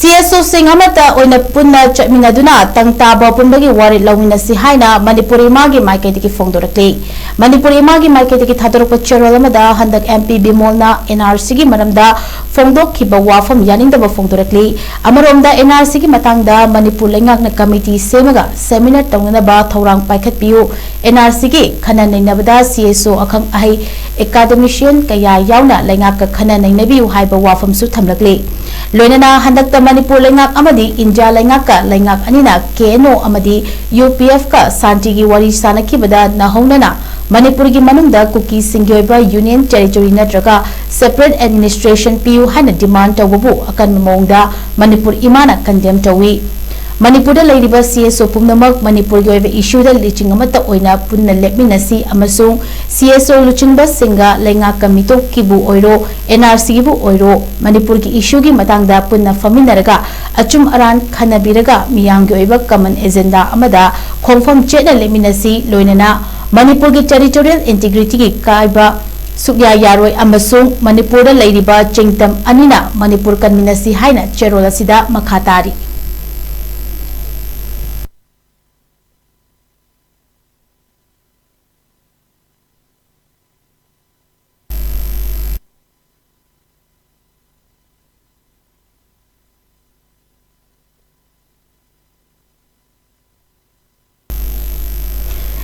Csos sing Amata Oina Punna Chatminnaduna Tang Taba Apunbagi Warep Louminnashi Haina Manipur Ima MAIKEIDAGI PHONGDORAKLI Manipur Ima MAIKEIDAGI Thadorokpa Cherol amada handak MP Bimolna NRC gi maramda phongdokkiba wafam yaningdaba phongdorakli amaromda NRC gi matangda Manipur lengakna committee semaga seminar tawngana thorang paikhatpiu NRC gi khana nainabada CSO akhang ahai academician kaya yauna lengak khana nainabiu haiba wafam su thamlakli loinana handakta Manipur lengak amadi India lengak ka lengak anina KNO amadi UPF ka santi gi wari sanakibada nahongnana Manipur gi manungda kuki singyoiba union territory natraga separate administration PU haina demand tawbu akan mongda Manipur imana condemn tawi Manipur da leiriba CSO pumnamak Manipur gi oiba issue da liching amata oina punna lepminashi amasung CSO luchingba singa lenga kamito kibu oiro NRC bu oiro Manipur gi issue gi matangda punna faminaraga achum aran khanabiraga miyang gi oiba common agenda amada confirm chena lepminashi loinana Manipur ki territorial integrity ki kaiba sukya yaroi amasung Manipur da leiriba chengtam anina Manipur Chatminnaduna Haina Cherol asida makhatari